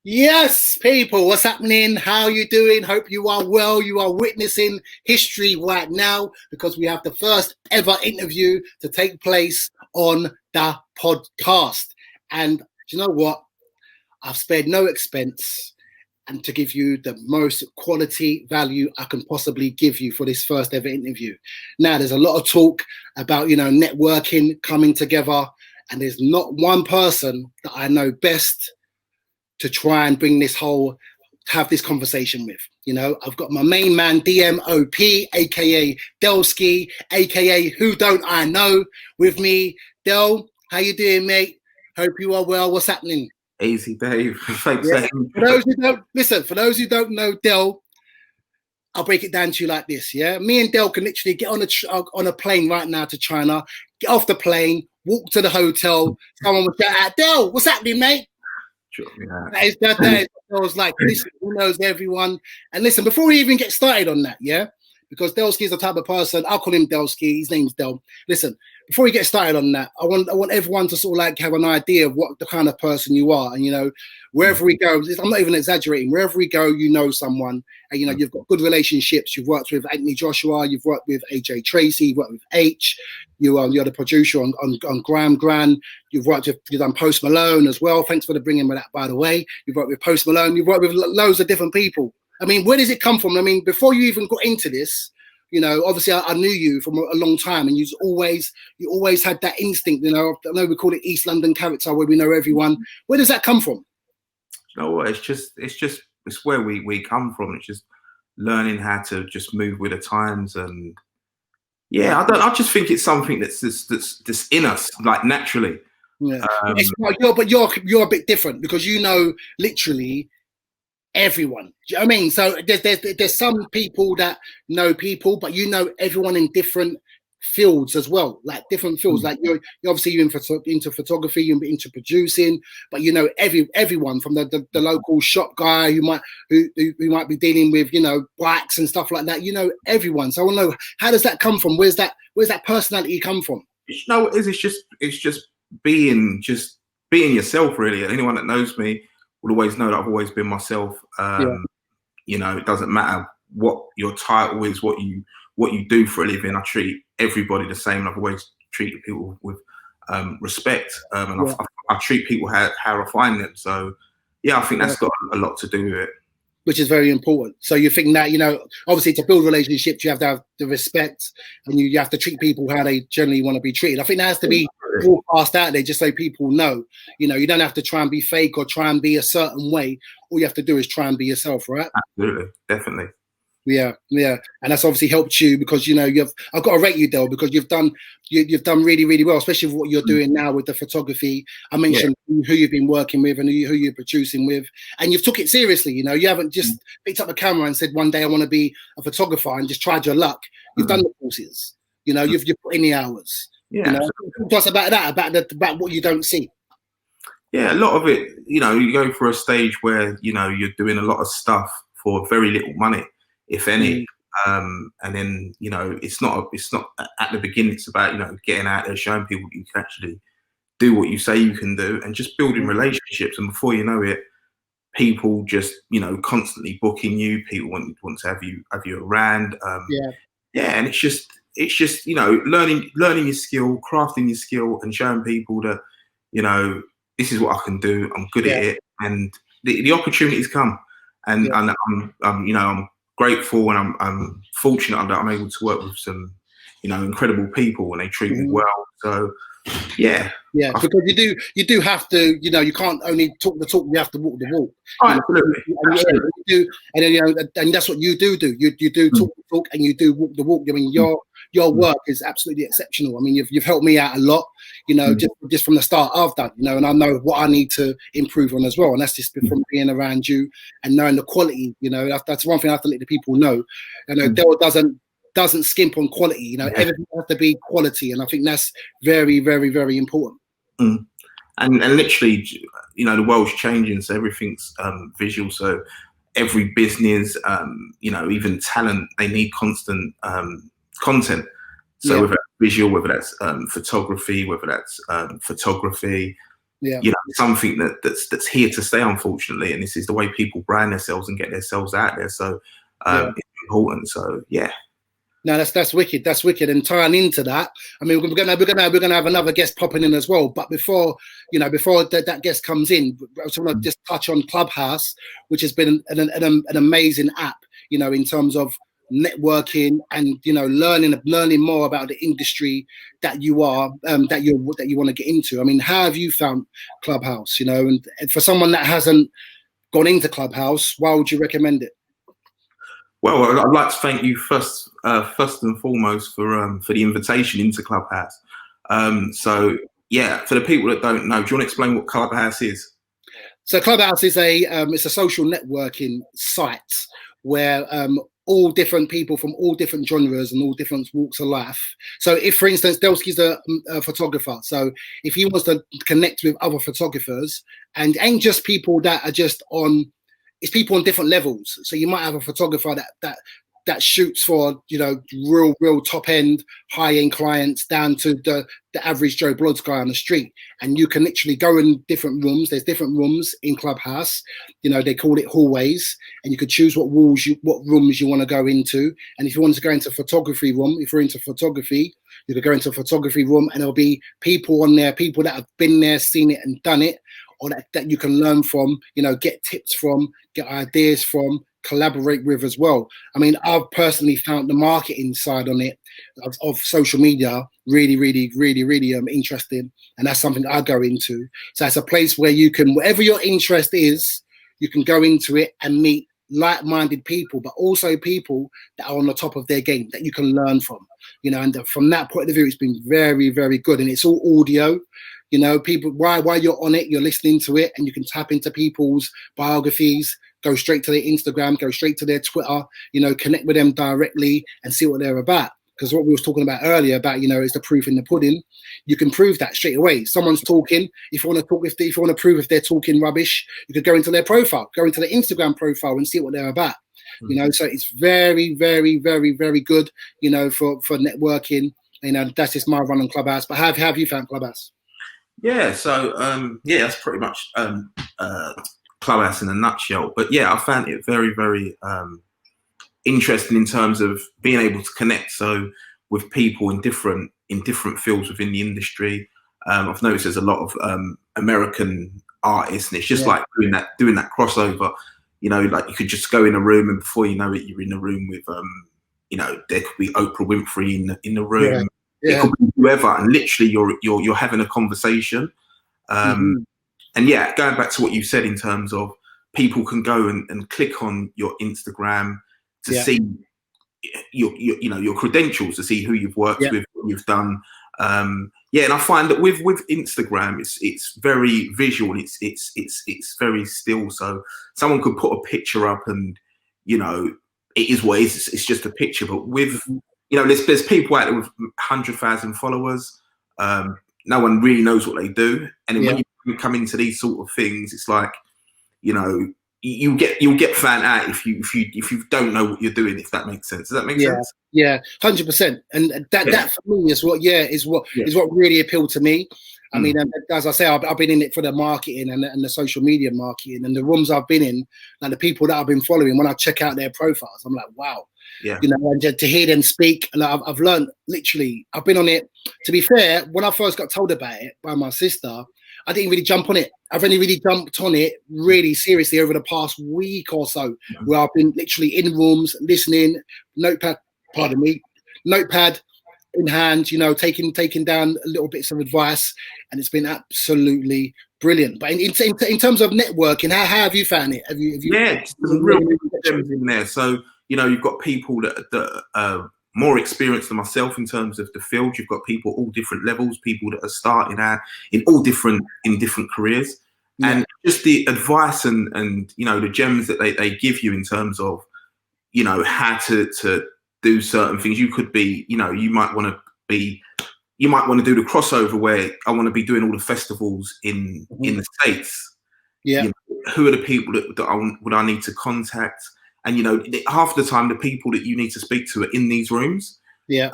Yes, people, what's happening? How are you doing? Hope you are well. You are witnessing history right now because we have the first ever interview to take place on the podcast. And do you know what? I've spared no expense and to give you the most quality value I can possibly give you for this first ever interview. Now, there's a lot of talk about, networking, coming together, and there's not one person that I know best to try and have this conversation with. I've got my main man, DMOP, aka Delski, aka Who Don't I Know, with me. Del, how you doing, mate? Hope you are well. What's happening? Easy, Dave. Thanks. Yeah. For those who don't know Del, I'll break it down to you like this. Yeah, me and Del can literally get on a plane right now to China, get off the plane, walk to the hotel. Someone would shout out, Del, what's happening, mate? Yeah. That is I was like, listen, who knows everyone? And listen, before we even get started on that, yeah, because Delski is the type of person, I'll call him Delski, his name's Del. Listen, before we get started on that, I want everyone to sort of like have an idea of what the kind of person you are. And wherever we go, I'm not even exaggerating, wherever we go, someone, and you've got good relationships. You've worked with Anthony Joshua, you've worked with AJ Tracy, you've worked with H, you're the producer on Graham Gran, you've done Post Malone as well. Thanks for bringing me that, by the way. You've worked with Post Malone, you've worked with loads of different people. I mean, where does it come from? I mean, before you even got into this, obviously I knew you from a long time, and you always had that instinct. I know we call it East London character, where we know everyone. Where does that come from? You know what? It's where we come from. It's just learning how to just move with the times, and yeah, I just think it's something that's in us, like naturally. Yeah, but you're a bit different because literally everyone. Do you know what I mean? So there's some people that know people, but everyone in different fields as well, like different fields. Like you're obviously into photography, you're into producing, but everyone from the local shop guy who might be dealing with bikes and stuff like that. Everyone. So I want to know, how does that come from? Where's that personality come from? It's just being yourself, really. Anyone that knows me will always know that I've always been myself. It doesn't matter what your title is, what you do for a living. I treat everybody the same. I've always treated people with respect, and I treat people how I find them. So yeah, I think that's got a lot to do with it. Which is very important. So you think that, obviously to build relationships, you have to have the respect, and you have to treat people how they generally want to be treated. I think that has to be broadcast out there just so people know. You don't have to try and be fake or try and be a certain way. All you have to do is try and be yourself, right? Absolutely, definitely. Yeah, and that's obviously helped you because I've got to rate you, Del, because you've done really, really well, especially with what you're doing now with the photography. I mentioned who you've been working with and who you're producing with, and you've took it seriously. You haven't just picked up a camera and said one day I want to be a photographer and just tried your luck. You've done the courses. You've put in the hours. Yeah, talk to us about that, about what you don't see. Yeah, a lot of it. You go for a stage where you're doing a lot of stuff for very little money, if any, and then it's not at the beginning. It's about getting out there, showing people you can actually do what you say you can do, and just building relationships. And before you know it, people just constantly booking you. People want to have you around. And it's just learning your skill, crafting your skill, and showing people that this is what I can do. I'm good at it, and the opportunities come. And I'm grateful, and I'm fortunate that I'm able to work with some incredible people, and they treat me well. So yeah, because you do have to, you can't only talk the talk, you have to walk the walk. Absolutely. And that's what you do. You do talk the talk, and you do walk the walk. I mean, your work is absolutely exceptional. I mean, you've helped me out a lot, just from the start I've done, and I know what I need to improve on as well. And that's just from being around you and knowing the quality. That's one thing I have to let the people know. Del doesn't skimp on quality. Everything has to be quality, and I think that's very, very, very important. And literally, the world's changing, so everything's visual. So every business, even talent, they need constant content. So whether that's visual, whether that's photography, Yeah. You know, something that's here to stay, unfortunately, and this is the way people brand themselves and get themselves out there. So it's important. So yeah. No, that's wicked. That's wicked. And tying into that, I mean, we're gonna have another guest popping in as well. But before that guest comes in, I just want to just touch on Clubhouse, which has been an amazing app. You know, in terms of networking and learning more about the industry that you are that you want to get into. I mean, how have you found Clubhouse? You know, and for someone that hasn't gone into Clubhouse, why would you recommend it? Well, I'd like to thank you first and foremost for the invitation into Clubhouse. So yeah, for the people that don't know, do you want to explain what Clubhouse is? So Clubhouse is it's a social networking site where all different people from all different genres and all different walks of life. So if, for instance, Delski's a photographer, so if he wants to connect with other photographers, and ain't just people that are just on, it's people on different levels. So you might have a photographer that shoots for, you know, real top end, high end clients down to the average Joe Bloods guy on the street. And you can literally go in different rooms. There's different rooms in Clubhouse. You know, they call it hallways, and you could choose what rooms you want to go into. And if you want to go into photography room, if you're into photography, you could go into a photography room, and there'll be people on there, people that have been there, seen it, and done it, or that you can learn from, you know, get tips from, get ideas from, collaborate with as well. I mean, I've personally found the marketing side on it of social media really interesting, and that's something I go into. So it's a place where you can, whatever your interest is, you can go into it and meet like-minded people, but also people that are on the top of their game that you can learn from. You know, and from that point of view, it's been very good, and it's all audio. You know, people, while you're on it, you're listening to it, and you can tap into people's biographies, go straight to their Instagram, go straight to their Twitter, you know, connect with them directly and see what they're about. Because what we was talking about earlier about, you know, is the proof in the pudding. You can prove that straight away. Someone's talking. If you want to talk, if you want to prove if they're talking rubbish, you could go into their profile, go into their Instagram profile and see what they're about. You know, so it's very good, you know, for networking. You know, that's just my run on Clubhouse. But how have you found Clubhouse? Yeah, so yeah, that's pretty much Clubhouse in a nutshell. But yeah, I found it very interesting in terms of being able to connect with people in different fields within the industry. I've noticed there's a lot of American artists, and it's just like doing that crossover. You know, like you could just go in a room, and before you know it, you're in a room with you know, there could be Oprah Winfrey in the room. It could be whoever, and literally you're having a conversation. And yeah, going back to what you said in terms of people can go and click on your Instagram to see your credentials, to see who you've worked with, what you've done. Yeah, and I find that with Instagram, it's very visual. It's very still. So someone could put a picture up, and you know, it is what it is. It's just a picture. But with you know, there's people out there with 100,000 followers. No one really knows what they do, and then when you come into these sort of things, it's like, you know, you'll get found out if you don't know what you're doing. If that makes sense. Does that make sense? Yeah, 100%. And that for me is what really appealed to me. I mean, as I say, I've been in it for the marketing and the social media marketing, and the rooms I've been in, and the people that I've been following. When I check out their profiles, I'm like, wow. Yeah. You know, and to hear them speak, and I've learned literally. I've been on it. To be fair, when I first got told about it by my sister, I didn't really jump on it. I've only really jumped on it really seriously over the past week or so, where I've been literally in rooms listening, notepad in hand, you know, taking down little bits of advice, and it's been absolutely brilliant. But in terms of networking, how have you found it? Have you yeah, some real gems in there. So you know, you've got people that are more experienced than myself in terms of the field. You've got people all different levels, people that are starting out in different careers, and just the advice and you know, the gems that they give you in terms of, you know, how to do certain things. You could be, you know, you might want to do the crossover where I want to be doing all the festivals in the States. Yeah. You know, who are the people that I need to contact? And, you know, half the time, the people that you need to speak to are in these rooms. Yeah.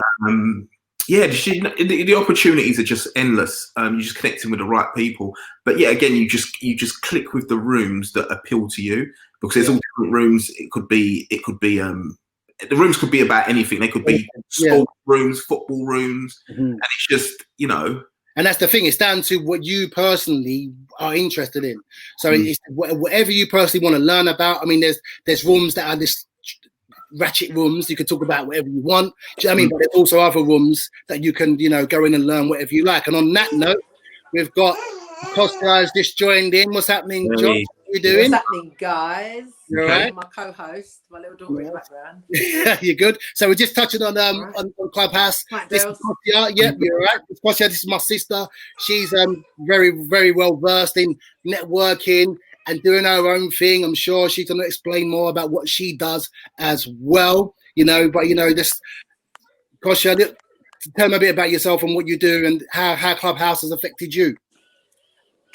Yeah, the opportunities are just endless. You're just connecting with the right people. But yeah, again, you just click with the rooms that appeal to you, because there's all different rooms. It could be the rooms could be about anything. They could be sport rooms, football rooms, and it's just, you know. And that's the thing. It's down to what you personally are interested in. So it's whatever you personally want to learn about. I mean, there's rooms that are this ratchet rooms. You can talk about whatever you want. Do you know what I mean? But there's also other rooms that you can, you know, go in and learn whatever you like. And on that note, we've got Akosua has just joined in. What's happening, Josh? What are you doing? What's happening, guys? You're right. My co-host, my little daughter in the background. You're good. So we're just touching on Clubhouse. This is Akosua. Yep, you're right. Akosua, this is my sister. She's very, very well versed in networking and doing her own thing. I'm sure she's going to explain more about what she does as well. You know, but you know, this Akosua, tell me a bit about yourself and what you do and how Clubhouse has affected you.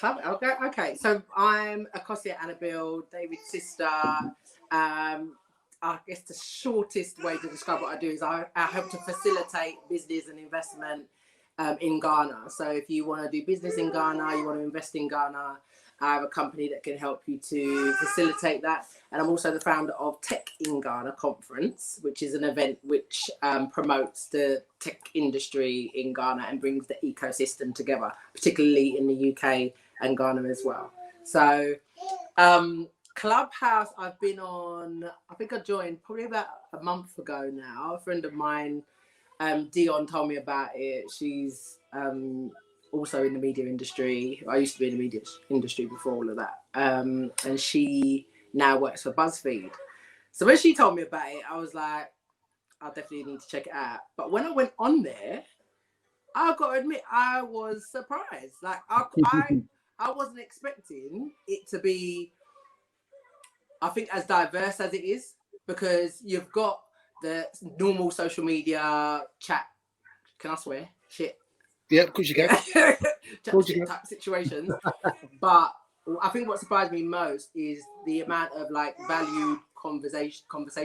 Okay. So I'm Akosua Annabelle, David's sister. I guess the shortest way to describe what I do is I help to facilitate business and investment in Ghana. So if you want to do business in Ghana, you want to invest in Ghana, I have a company that can help you to facilitate that. And I'm also the founder of Tech in Ghana Conference, which is an event which promotes the tech industry in Ghana and brings the ecosystem together, particularly in the UK and Ghana as well. So Clubhouse, I've been on, I think I joined probably about a month ago now. A friend of mine, Dion, told me about it. She's also in the media industry. I used to be in the media industry before all of that. And she now works for BuzzFeed. So when she told me about it, I was like, I definitely need to check it out. But when I went on there, I got to admit, I was surprised. Like I wasn't expecting it to be, I think, as diverse as it is, because you've got the normal social media chat. Can I swear? Shit. Yeah, of course you can. Type situations. But I think what surprised me most is the amount of like valued conversations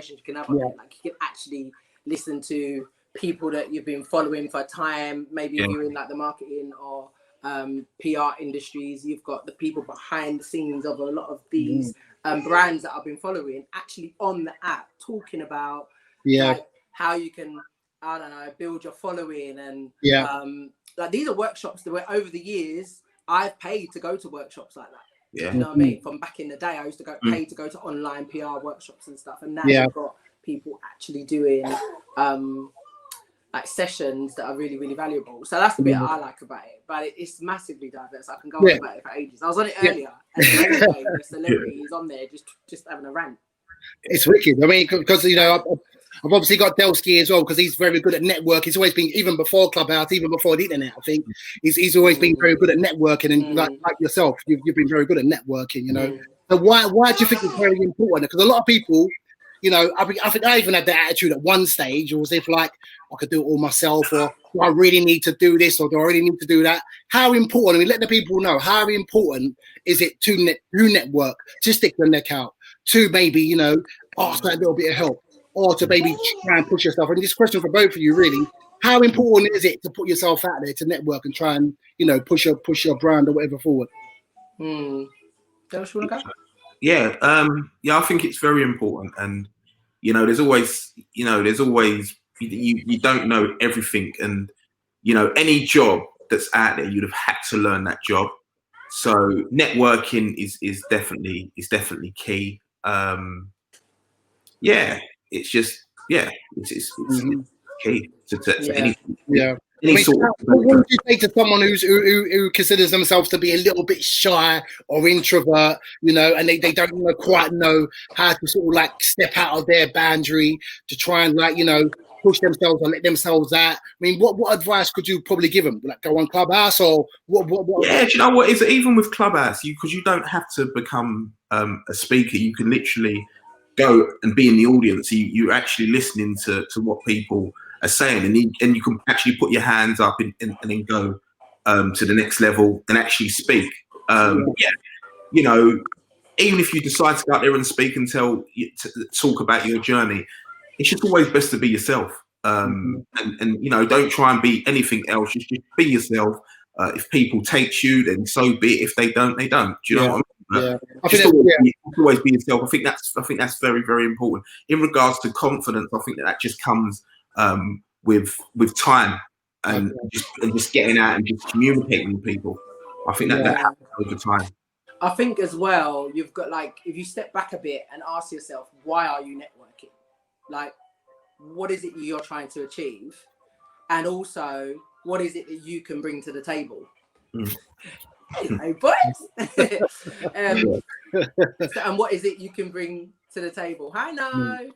you can have on it. Like you can actually listen to people that you've been following for time. Maybe if you're in like the marketing or PR industries, you've got the people behind the scenes of a lot of these brands that I've been following actually on the app talking about like how you can, I don't know, build your following and like these are workshops that were over the years I've paid to go to workshops like that. You know what I mean? From back in the day, I used to go pay to go to online PR workshops and stuff, and now you've got people actually doing like sessions that are really, really valuable. So that's the bit I like about it. But it's massively diverse. I can go on about it for ages. I was on it earlier, and the celebrity is on there just having a rant. It's wicked. I mean, because you know, I've obviously got Delsky as well because he's very good at network. He's always been, even before Clubhouse, even before the internet. I think he's always been very good at networking, and like yourself, you've been very good at networking. You know, so why do you think it's very important? Because a lot of people, you know, I think I even had that attitude at one stage. It was if like I could do it all myself, or do I really need to do this, or do I really need to do that? How important? I mean, let the people know how important is it to network, to stick your neck out, to maybe, you know, ask that little bit of help, or to maybe try and push yourself. And this question for both of you, really, how important is it to put yourself out there to network and try and, you know, push your brand or whatever forward? Yeah, I think it's very important, and you know, there's always you don't know everything, and you know, any job that's out there, you'd have had to learn that job. So networking is definitely key. It's just it's key to anything. What would you say to someone who considers themselves to be a little bit shy or introvert, you know, and they don't quite know how to sort of like step out of their boundary to try and like, you know, push themselves or let themselves out? I mean, what advice could you probably give them? Like go on Clubhouse or what? Yeah, do you know what? Is even with Clubhouse, because you don't have to become a speaker. You can literally go and be in the audience. You're actually listening to what people are saying, and you can actually put your hands up and then go to the next level and actually speak. You know, even if you decide to go out there and speak and talk about your journey, it's just always best to be yourself. and you know, don't try and be anything else. Just be yourself. If people take you, then so be it. If they don't, they don't. Do you know what I mean? Just always be yourself. I think that's very, very important. In regards to confidence, I think that just comes with time and just getting out and just communicating with people. I think that happens over time. I think as well, you've got, like, if you step back a bit and ask yourself, why are you networking? Like, what is it you're trying to achieve? And also, what is it that you can bring to the table? Hey, boys! And what is it you can bring to the table? Hi, No.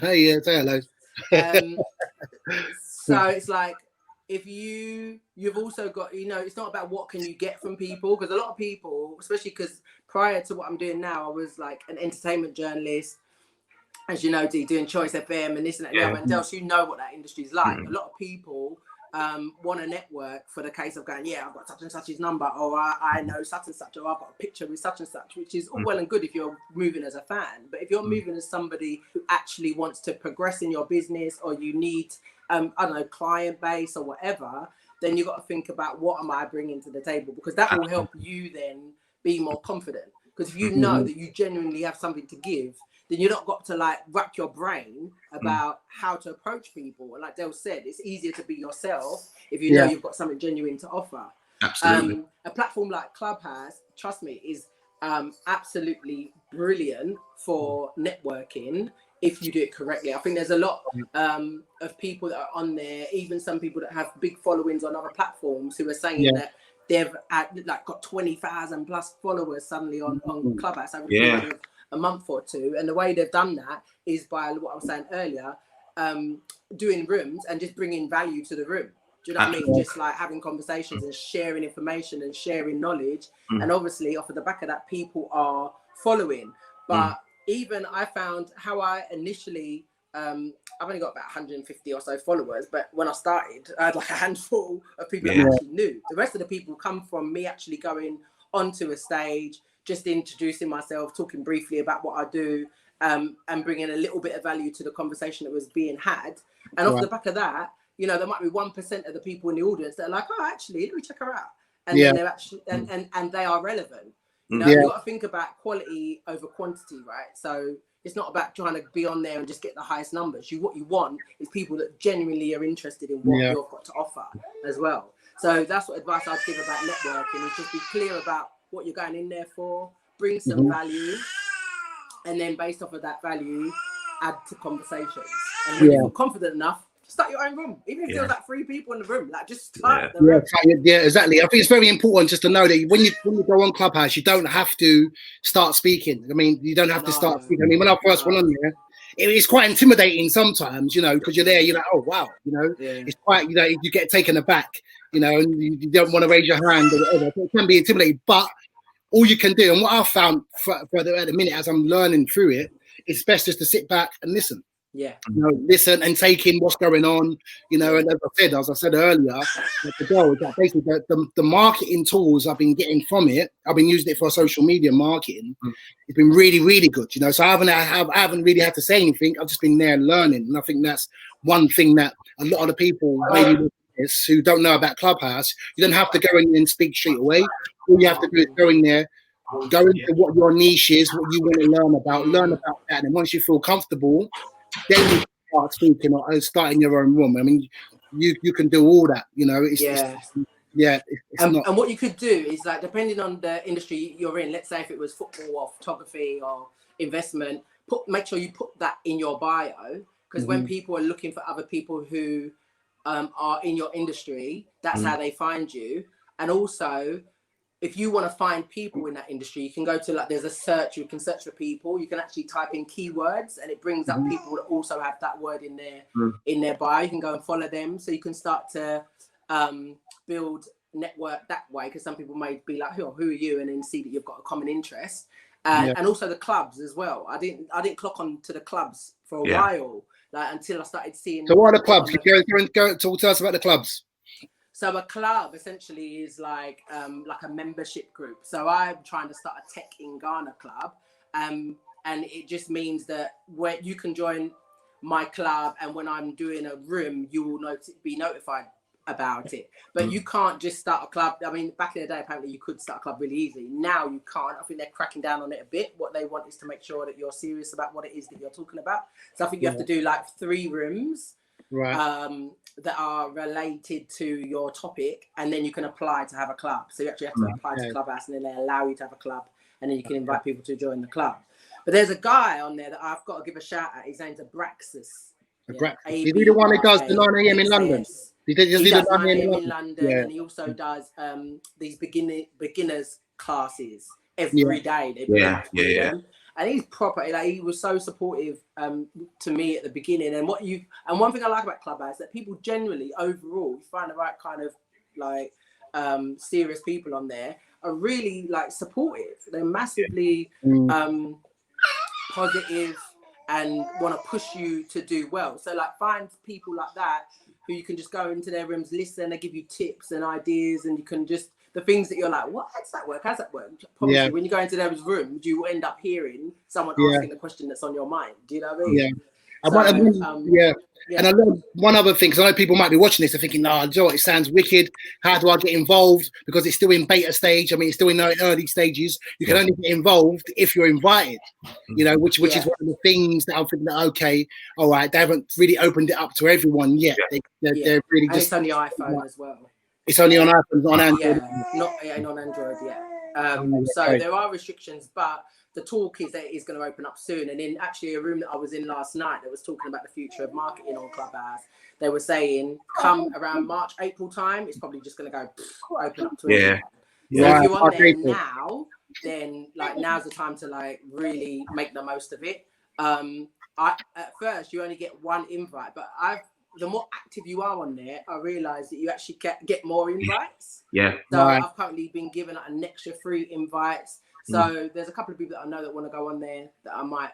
Hey, yeah, say hello. So it's like, if you've also got, you know, it's not about what can you get from people, because a lot of people, especially because prior to what I'm doing now, I was like an entertainment journalist, as you know, doing Choice FM and this and that and the other, and else, you know what that industry is like. A lot of people want to network for the case of going, yeah, I've got such and such's number, or I know such and such, or I've got a picture with such and such, which is all well and good if you're moving as a fan. But if you're moving as somebody who actually wants to progress in your business, or you need, I don't know, client base or whatever, then you've got to think about, what am I bringing to the table? Because that will help you then be more confident. Because if you know that you genuinely have something to give, then you're not got to like rack your brain about how to approach people. And like Del said, it's easier to be yourself if you know you've got something genuine to offer. Absolutely. A platform like Clubhouse, trust me, is absolutely brilliant for networking if you do it correctly. I think there's a lot of people that are on there, even some people that have big followings on other platforms, who are saying that they've got 20,000 plus followers suddenly on Clubhouse over a month or two. And the way they've done that is by what I was saying earlier, doing rooms and just bringing value to the room. Do you know what I mean? Just like having conversations and sharing information and sharing knowledge. And obviously off of the back of that, people are following. But even I found how I initially, I've only got about 150 or so followers, but when I started, I had like a handful of people that I actually knew. The rest of the people come from me actually going onto a stage, just introducing myself, talking briefly about what I do, and bringing a little bit of value to the conversation that was being had. And off the back of that, you know, there might be 1% of the people in the audience that are like, oh, actually, let me check her out. And then they're actually, and they are relevant. You know, you've got to think about quality over quantity, right? So it's not about trying to be on there and just get the highest numbers. What you want is people that genuinely are interested in what you've got to offer as well. So that's what advice I'd give about networking, is just be clear about what you're going in there for, bring some value, and then based off of that value, add to conversations. And when you feel confident enough, start your own room. Even if there's like 3 people in the room, like just start the room. Yeah, exactly. I think it's very important just to know that when you go on Clubhouse, you don't have to start speaking. I mean, you don't have to start speaking. I mean, when I first went on there, it's quite intimidating sometimes, you know, because you're there, you're like, oh wow, you know, it's quite, you know, you get taken aback, you know, and you don't want to raise your hand or whatever. So it can be intimidating, but all you can do, and what I've found at the minute as I'm learning through it, it's best just to sit back and listen. You know, listen and take in what's going on, you know. And as I said earlier, basically the marketing tools I've been getting from it, I've been using it for social media marketing. It's been really, really good, you know. So I haven't really had to say anything. I've just been there learning, and I think that's one thing that a lot of the people maybe who don't know about Clubhouse, you don't have to go in and speak straight away. All you have to do is go in there, go into what your niche is, what you want to learn about that, and once you feel comfortable, then you start speaking or starting your own room. I mean, you can do all that, you know. And what you could do is, like, depending on the industry you're in, let's say if it was football or photography or investment, make sure you put that in your bio, because when people are looking for other people who are in your industry, that's how they find you. And also, if you want to find people in that industry, you can go to, like, there's a search, you can search for people, you can actually type in keywords and it brings up people that also have that word in their bio. You can go and follow them, so you can start to build network that way, because some people may be like, who are you, and then see that you've got a common interest. And also the clubs as well. I didn't clock on to the clubs for a while, like, until I started seeing. So what are the clubs? Go talk to us about the clubs. So a club essentially is like a membership group. So I'm trying to start a Tech in Ghana club, and it just means that where you can join my club, and when I'm doing a room, you will be notified about it. But you can't just start a club. I mean, back in the day, apparently you could start a club really easily. Now you can't. I think they're cracking down on it a bit. What they want is to make sure that you're serious about what it is that you're talking about. So I think you have to do like 3 rooms that are related to your topic, and then you can apply to have a club. So you actually have to apply to Clubhouse, and then they allow you to have a club, and then you can invite people to join the club. But there's a guy on there that I've got to give a shout out. His name's Abraxas. Is he the one that does the 9 a.m. in London? He does 9 a.m. in London, and he also does these beginners classes every day. And he's proper. Like, he was so supportive to me at the beginning. And one thing I like about Clubhouse is that people generally, overall, you find the right kind of like serious people on there are really like supportive. They're massively positive and want to push you to do well. So like, find people like that who you can just go into their rooms, listen, they give you tips and ideas, and you can just, the things that you're like, what? How does that work? How's that work? Probably when you go into their rooms, you will end up hearing someone asking the question that's on your mind. Do you know what I mean? And I learned one other thing, because I know people might be watching this and thinking, do you know what, it sounds wicked. How do I get involved? Because it's still in beta stage. I mean, it's still in early stages. You can only get involved if you're invited, you know, which is one of the things that I'm thinking that, okay, all right, they haven't really opened it up to everyone yet. They're really and it's on the iPhone as well. It's only on iPhone, on Android. Not on Android yet. So there are restrictions, but the talk is that it's going to open up soon. And in actually a room that I was in last night that was talking about the future of marketing on Clubhouse, they were saying come around March, April time, it's probably just going to go open up to everyone. So if you're on there now, then like now's the time to like really make the most of it. At first you only get 1 invite, but the more active you are on there, I realise that you actually get more invites. So I've currently been given like an extra 3 invites. So there's a couple of people that I know that want to go on there that I might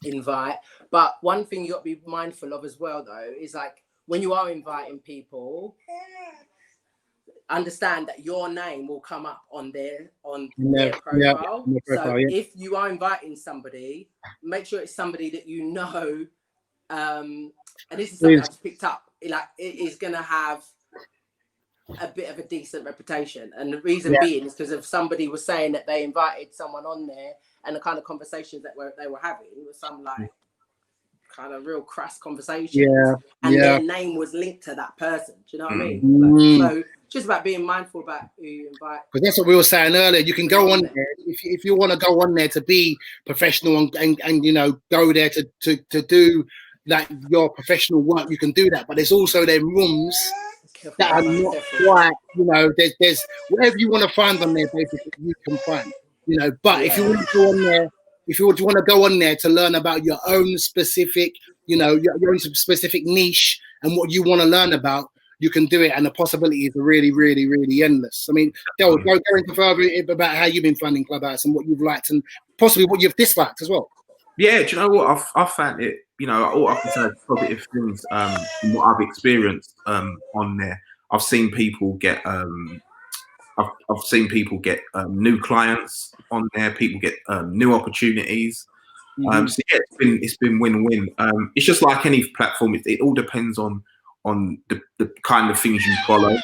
invite. But one thing you got to be mindful of as well, though, is like when you are inviting people, understand that your name will come up on their profile. If you are inviting somebody, make sure it's somebody that you know. And this is something I just picked up. Like, it is going to have a bit of a decent reputation, and the reason being is because if somebody was saying that they invited someone on there, and the kind of conversations that they were having was some like kind of real crass conversations, and their name was linked to that person. Do you know what I mean? So just about being mindful about who you invite. Because that's what we were saying earlier. You can go on there if you want to go on there to be professional and you know, go there to do like your professional work. You can do that, but there's also their rooms that are not quite, you know, there's whatever you want to find on there, basically you can find, you know. But if you want to go on there, if you want to go on there to learn about your own specific, you know, your own specific niche and what you want to learn about, you can do it, and the possibilities are really, really, really endless. I mean, go into further about how you've been finding Clubhouse and what you've liked and possibly what you've disliked as well. Yeah, do you know what? I've found it, you know, all I can say is positive things from what I've experienced on there. I've seen people get I've seen people get new clients on there. People get new opportunities. So yeah, it's been win-win. It's just like any platform. It all depends on the kind of things you follow.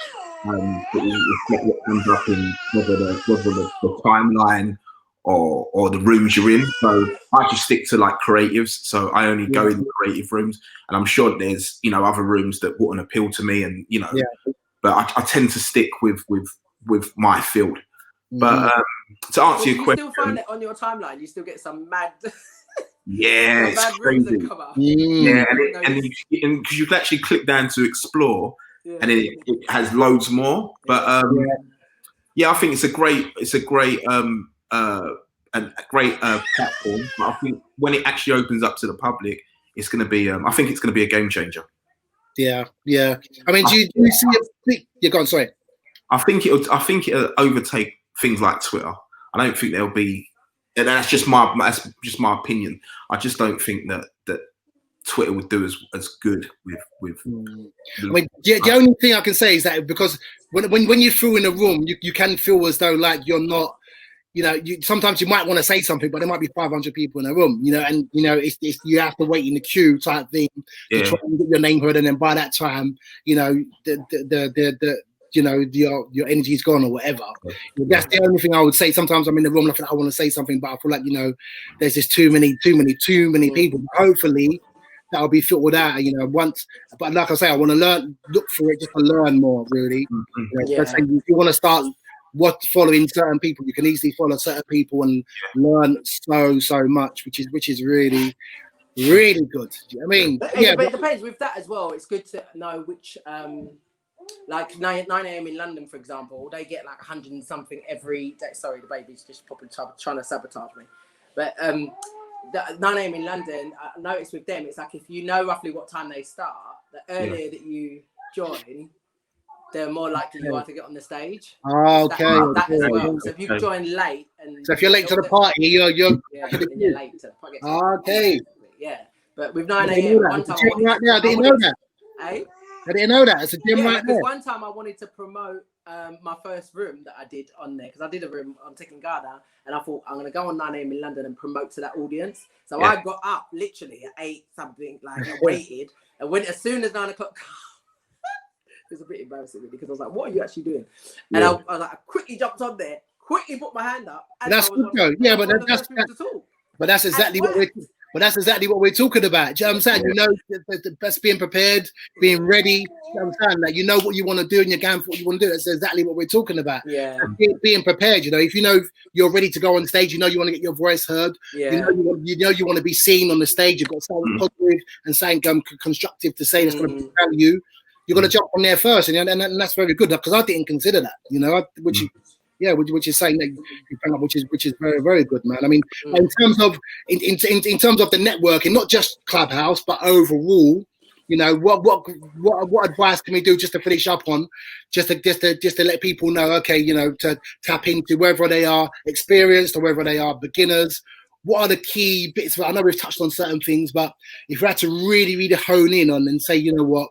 What comes up in whether the timeline or the rooms you're in. So I just stick to like creatives. So I only go in the creative rooms, and I'm sure there's, you know, other rooms that wouldn't appeal to me, and you know, but I tend to stick with my field. But to answer your question, you still find it on your timeline. You still get some mad. It's crazy. And because you can actually click down to explore, and then it has loads more. But I think it's a great platform. But I think when it actually opens up to the public, it's going to be. I think it's going to be a game changer. Yeah. I mean, do you see it? You're gone. Sorry. I think it'll overtake things like Twitter. I don't think there'll be. And that's just my opinion. I just don't think that Twitter would do as good with. I mean, the only thing I can say is that because when you're through in a room, you can feel as though like you're not you know, sometimes you might want to say something, but there might be 500 people in a room, you know, and you know, it's you have to wait in the queue type thing to try and get your name heard, and then by that time, you know, the you know, your energy's gone or whatever. That's the only thing I would say. Sometimes I'm in the room, like I want to say something, but I feel like, you know, there's just too many people. Hopefully, that'll be filtered out, you know, once. But like I say, I want to look for it just to learn more, really. You know, if you want to start following certain people, you can easily follow certain people and learn so much, which is really good. Do you know what I mean? But it depends with that as well. It's good to know which like 9 a.m. in London, for example, they get like 100 and something every day. Sorry, the baby's just probably trying to sabotage me. But 9 a.m. in London, I noticed with them, it's like if you know roughly what time they start, the earlier that you join, the more likely you are to get on the stage. Okay. That as well. So if you join late, so if you're late to the party, you're late to the party. Okay. Yeah, but with 9 a.m. one time I didn't know that. Eh? I didn't know that. It's a gym right there. One time I wanted to promote my first room that I did on there, because I did a room on Tekken Garda, and I thought I'm going to go on 9 a.m. in London and promote to that audience. So I got up literally at 8 something, like I waited, and when as soon as 9 o'clock, it was a bit embarrassing really, because I was like, what are you actually doing? And I was like, I quickly jumped on there, quickly put my hand up. And that's good though. Yeah, but that's exactly what we're. But that's exactly what we're talking about. Do you know what I'm saying? You know, the best being prepared, being ready. You know what I'm saying? Like, you know what you want to do and you're going for what you want to do. That's exactly what we're talking about. Yeah. Being prepared, you know, if you know you're ready to go on stage, you know you want to get your voice heard. Yeah. You know you want to be seen on the stage. You've got something positive and something constructive to say that's going to value. You're going to jump on there first, and that's very good, because I didn't consider that, you know, which is saying that you bring up, which is very, very good, man. I mean, in terms of the networking, not just Clubhouse, but overall, you know, what advice can we do just to finish up on, just to let people know, okay, you know, to tap into whether they are experienced or whether they are beginners. What are the key bits? I know we've touched on certain things, but if we had to really, really hone in on and say, you know what,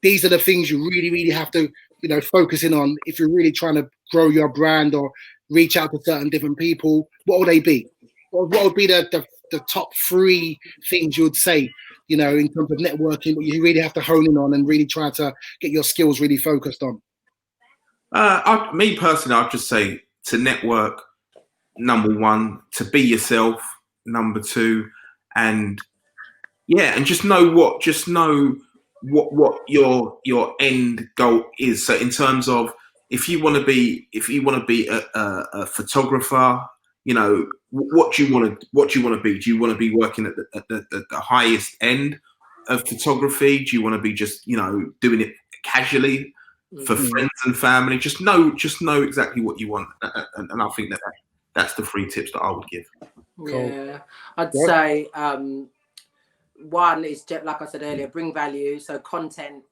these are the things you really, really have to, you know, focus in on if you're really trying to grow your brand or reach out to certain different people, what would they be? What would be the top 3 things you would say, you know, in terms of networking, what you really have to hone in on and really try to get your skills really focused on? Me personally, I'd just say to network, number 1, to be yourself, number 2, and just know what your end goal is. So in terms of if you want to be a photographer, you know, what do you want to be? Do you want to be working at the highest end of photography? Do you want to be just, you know, doing it casually for friends and family? Just know exactly what you want, and I think that's the 3 tips that I would give. Yeah, I'd say one is, like I said earlier, bring value. So content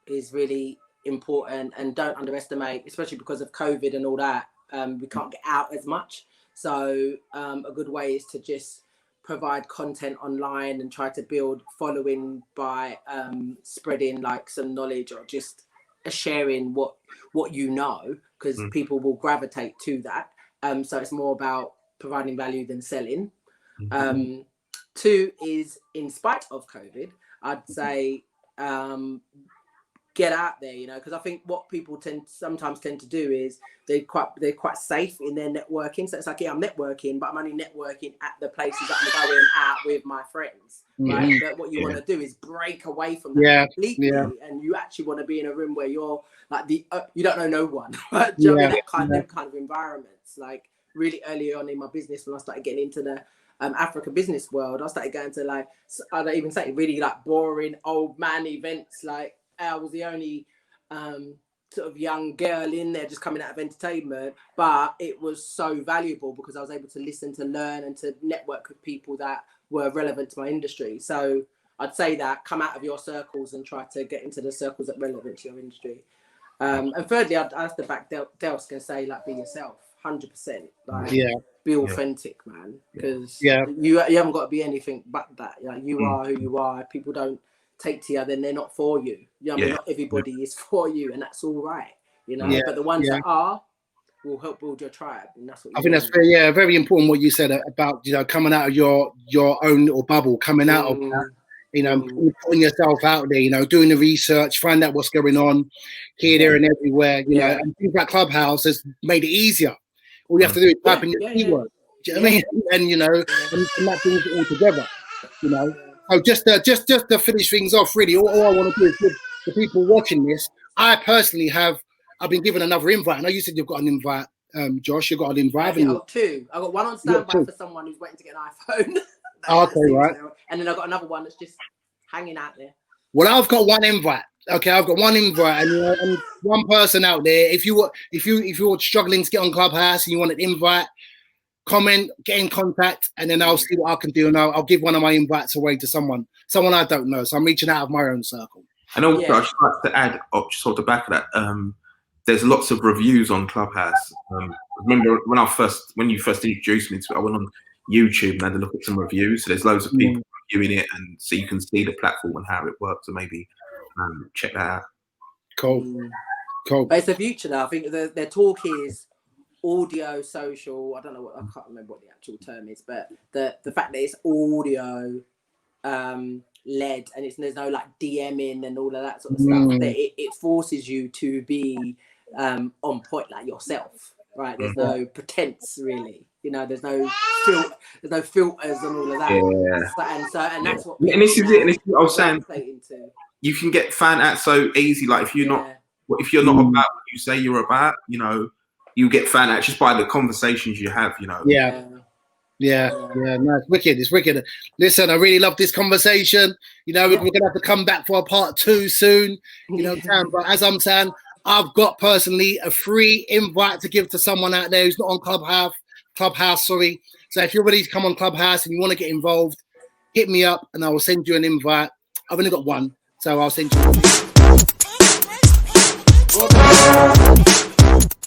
is really important, and don't underestimate, especially because of COVID and all that. We can't get out as much. So a good way is to just provide content online and try to build following by spreading like some knowledge or just sharing what you know, because people will gravitate to that. So it's more about providing value than selling. 2 is, in spite of COVID, I'd say get out there, you know, because I think what people sometimes tend to do is they're quite safe in their networking. So it's like, yeah, I'm networking, but I'm only networking at the places that I'm going out with my friends, right? But what you want to do is break away from that completely, and you actually want to be in a room where you're like you don't know no one, right? Do you know that kind of environments? Like really early on in my business, when I started getting into the Africa business world, I started going to, like, I don't even say really like boring old man events. Like I was the only sort of young girl in there just coming out of entertainment, but it was so valuable because I was able to listen, to learn, and to network with people that were relevant to my industry. So I'd say that come out of your circles and try to get into the circles that are relevant to your industry. And thirdly, I'd have to back Dels can say, like, be yourself, 100%. Like, be authentic, man, because you haven't got to be anything but that. Like, you are who you are. If people don't take to you, then they're not for you. You know, I mean, not everybody is for you, and that's all right, you know. But the ones that are, will help build your tribe, and that's what I think that's very, very important what you said about, you know, coming out of your own little bubble, coming out of that, you know, putting yourself out there, you know, doing the research, find out what's going on here, there, and everywhere, you know. And things like Clubhouse has made it easier. All you have to do is type in your keyword. Do you know what I mean? And you know, and that brings it all together. You know. So just to finish things off, really, all I want to do is give the people watching this. I've been given another invite. I know you said you've got an invite, Josh. You've got an invite. I've got two. I've got one on standby for someone who's waiting to get an iPhone. Okay, right. And then I've got another one that's just hanging out there. Well, I've got one invite. Okay, I've got one invite, and one person out there. If you're struggling to get on Clubhouse and you want an invite, comment, get in contact, and then I'll see what I can do, and I'll give one of my invites away to someone I don't know. So I'm reaching out of my own circle. And also, I'd like to add, just off the back of that, there's lots of reviews on Clubhouse. Remember when you first introduced me to it, I went on YouTube and had a look at some reviews. So there's loads of people reviewing it, and so you can see the platform and how it works. So maybe check that out. Cool. But it's the future now. I think their talk is audio, social. I don't know I can't remember what the actual term is, but the fact that it's audio led, and there's no like DMing and all of that sort of stuff. That it forces you to be on point, like yourself, right? There's no pretense, really. You know, there's no filters and all of that. And that's what. And this is it. And this is what I was saying. You can get found out so easy. Like if you're not about what you say you're about, you know, you get found out just by the conversations you have. You know. Yeah, no, it's wicked. It's wicked. Listen, I really love this conversation. You know, we're gonna have to come back for a part 2 soon. You know, but as I'm saying, I've got personally a free invite to give to someone out there who's not on Clubhouse. So if you're ready to come on Clubhouse and you want to get involved, hit me up and I will send you an invite. I've only got one, so I'll send you one.